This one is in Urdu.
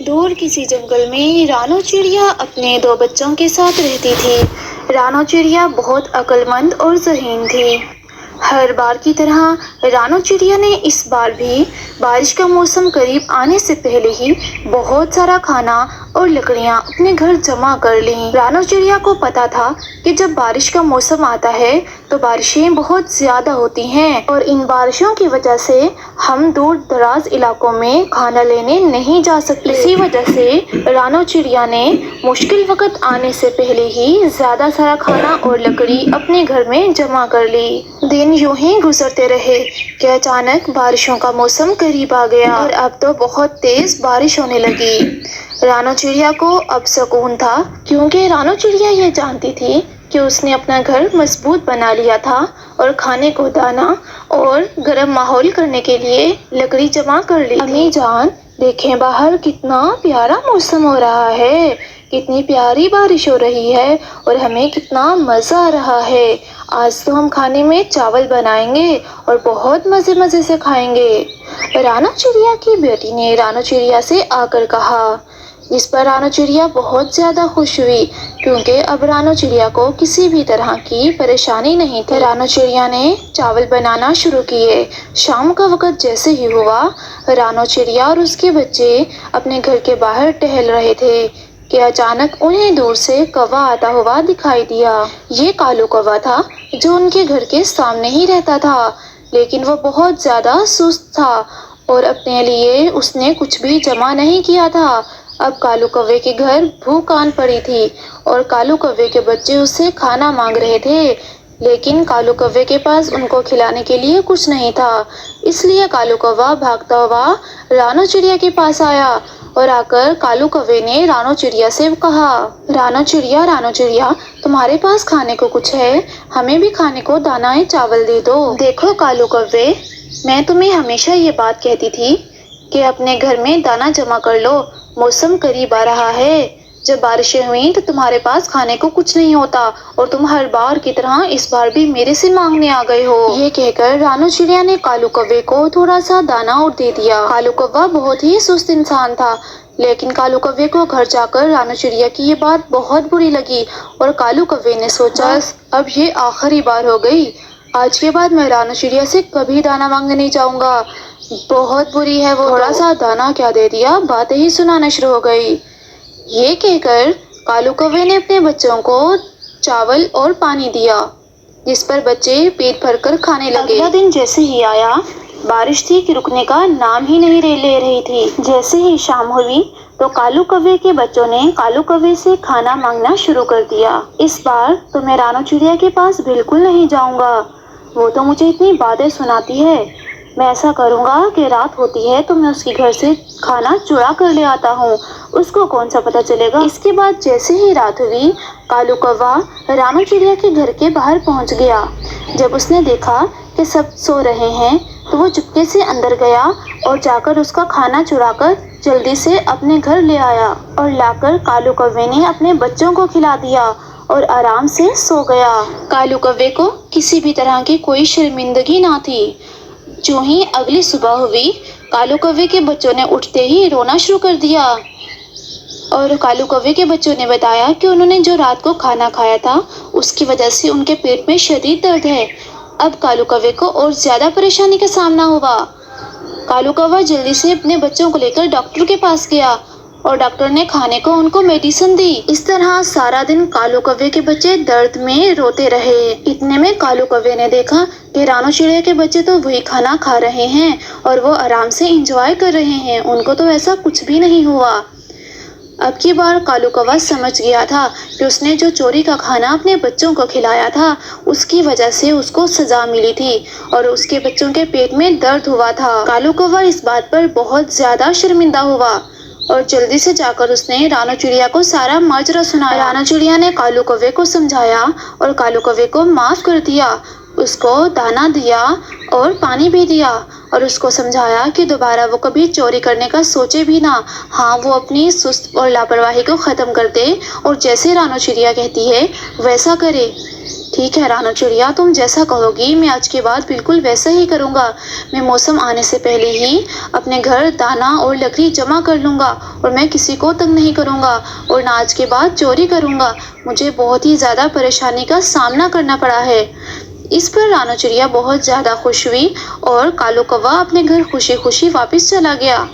دور کسی جنگل میں رانو چڑیا اپنے دو بچوں کے ساتھ رہتی تھی۔ رانو چڑیا بہت عقل مند اور ذہین تھی۔ ہر بار کی طرح رانو چڑیا نے اس بار بھی بارش کا موسم قریب آنے سے پہلے ہی بہت سارا کھانا اور لکڑیاں اپنے گھر جمع کر لیں۔ رانو چڑیا کو پتا تھا کہ جب بارش کا موسم آتا ہے تو بارشیں بہت زیادہ ہوتی ہیں اور ان بارشوں کی وجہ سے ہم دور دراز علاقوں میں کھانا لینے نہیں جا سکتے۔ اسی وجہ سے رانو چڑیا نے مشکل وقت آنے سے پہلے ہی زیادہ سارا کھانا اور لکڑی اپنے گھر میں جمع کر لی۔ دن یوں ہی گزرتے رہے کہ اچانک بارشوں کا موسم قریب آ گیا اور اب تو بہت تیز بارش ہونے لگی۔ رانو چڑیا کو اب سکون تھا کیونکہ رانو چڑیا یہ جانتی تھی کہ اس نے اپنا گھر مضبوط بنا لیا تھا اور کھانے کو دانا اور گرم ماحول کرنے کے لیے لکڑی جمع کر لی تھی۔ امی جان، دیکھیں باہر کتنا پیارا موسم ہو رہا ہے، کتنی پیاری بارش ہو رہی ہے اور ہمیں کتنا مزہ آ رہا ہے۔ آج تو ہم کھانے میں چاول بنائیں گے اور بہت مزے سے کھائیں گے، رانو چڑیا کی بیٹی نے رانو چڑیا سے آ کر کہا، جس پر رانو چڑیا بہت زیادہ خوش ہوئی کیونکہ اب رانو چڑیا کو کسی بھی طرح کی پریشانی نہیں تھی۔ رانو چڑیا نے چاول بنانا شروع کیے۔ شام کا وقت جیسے ہی ہوا، رانو چڑیا اور اس کے بچے اپنے گھر کے باہر ٹہل رہے تھے کہ اچانک انہیں دور سے کووا آتا ہوا دکھائی دیا۔ یہ کالو کووا تھا جو ان کے گھر کے سامنے ہی رہتا تھا، لیکن وہ بہت زیادہ سست تھا اور اپنے لیے اس نے کچھ بھی جمع نہیں کیا تھا۔ اب کالو کوے کے گھر بھوک آن پڑی تھی اور کالو کوے کے بچے اس سے کھانا مانگ رہے تھے، لیکن کالو کوے کے پاس ان کو کھلانے کے لیے کچھ نہیں تھا۔ اس لیے کالو کووا بھاگتا ہوا رانو چڑیا کے پاس آیا اور آ کر کالو کوے نے رانو چڑیا سے کہا، رانو چڑیا، تمہارے پاس کھانے کو کچھ ہے؟ ہمیں بھی کھانے کو دانہ چاول دے دو۔ دیکھو کالو کوے، میں تمہیں ہمیشہ یہ بات کہتی تھی کہ اپنے گھر میں دانہ جمع کر لو، موسم قریب آ رہا ہے۔ جب بارشیں ہوئیں تو تمہارے پاس کھانے کو کچھ نہیں ہوتا اور تم ہر بار کی طرح اس بار بھی میرے سے مانگنے آ گئے ہو۔ یہ کہہ کر رانو چڑیا نے کالو کوے کو تھوڑا سا دانہ اور دے دیا۔ کالو کووا بہت ہی سست انسان تھا، لیکن کالو کوے کو گھر جا کر رانو چڑیا کی یہ بات بہت بری لگی اور کالو کوے نے سوچا، بس اب یہ آخری بار ہو گئی، آج کے بعد میں رانو چڑیا سے کبھی دانہ مانگنے نہیں جاؤں گا، بہت بری ہے وہ۔ تھوڑا سا دانہ کیا دے دیا، باتیں ہی سنانا شروع ہو گئی۔ یہ کہہ کر کالو کوے نے اپنے بچوں کو چاول اور پانی دیا، جس پر بچے پیٹ بھر کر کھانے لگے۔ اگلا دن جیسے ہی آیا، بارش تھی کہ رکنے کا نام ہی نہیں لے رہی تھی۔ جیسے ہی شام ہوئی تو کالو کوے کے بچوں نے کالو کوے سے کھانا مانگنا شروع کر دیا۔ اس بار تو میں رانو چڑیا کے پاس بالکل نہیں جاؤں گا، وہ تو مجھے اتنی باتیں سناتی ہے۔ میں ایسا کروں گا کہ رات ہوتی ہے تو میں اس کے گھر سے کھانا چرا کر لے آتا ہوں، اس کو کون سا پتہ چلے گا۔ اس کے بعد جیسے ہی رات ہوئی، کالو کووا رانو چڑیا کے گھر کے باہر پہنچ گیا۔ جب اس نے دیکھا کہ سب سو رہے ہیں تو وہ چپکے سے اندر گیا اور جا کر اس کا کھانا چرا کر جلدی سے اپنے گھر لے آیا اور لا کر کالو کوے نے اپنے بچوں کو کھلا دیا اور آرام سے سو گیا۔ کالو کوے کو کسی بھی طرح کی کوئی شرمندگی نہ تھی۔ جو ہی اگلی صبح ہوئی، کالو کوے کے بچوں نے اٹھتے ہی رونا شروع کر دیا اور کالو کوے کے بچوں نے بتایا کہ انہوں نے جو رات کو کھانا کھایا تھا اس کی وجہ سے ان کے پیٹ میں شدید درد ہے۔ اب کالو کوے کو اور زیادہ پریشانی کا سامنا ہوا۔ کالو کووا جلدی سے اپنے بچوں کو لے کر ڈاکٹر کے پاس گیا اور ڈاکٹر نے کھانے کو ان کو میڈیسن دی۔ اس طرح سارا دن کالو کوے کے بچے درد میں روتے رہے۔ اتنے میں کالو کوے نے دیکھا کہ رانو چڑیا کے بچے تو وہی کھانا کھا رہے ہیں اور وہ آرام سے انجوائے کر رہے ہیں، ان کو تو ایسا کچھ بھی نہیں ہوا۔ اب کی بار کالو کووا سمجھ گیا تھا کہ اس نے جو چوری کا کھانا اپنے بچوں کو کھلایا تھا اس کی وجہ سے اس کو سزا ملی تھی اور اس کے بچوں کے پیٹ میں درد ہوا تھا۔ کالو کووا اس بات پر بہت زیادہ شرمندہ ہوا اور جلدی سے جا کر اس نے رانو چڑیا کو سارا ماجرا سنایا۔ رانو چڑیا نے کالو کوے کو سمجھایا اور کالو کوے کو معاف کر دیا، اس کو دانہ دیا اور پانی بھی دیا اور اس کو سمجھایا کہ دوبارہ وہ کبھی چوری کرنے کا سوچے بھی نہ، ہاں وہ اپنی سست اور لاپرواہی کو ختم کر دے اور جیسے رانو چڑیا کہتی ہے ویسا کرے۔ ٹھیک ہے رانو چڑیا، تم جیسا کہو گی میں آج کے بعد بالکل ویسا ہی کروں گا۔ میں موسم آنے سے پہلے ہی اپنے گھر دانا اور لکڑی جمع کر لوں گا اور میں کسی کو تنگ نہیں کروں گا اور نہ آج کے بعد چوری کروں گا۔ مجھے بہت ہی زیادہ پریشانی کا سامنا کرنا پڑا ہے۔ اس پر رانو چڑیا بہت زیادہ خوش ہوئی اور کالو کوا اپنے گھر خوشی خوشی واپس چلا گیا۔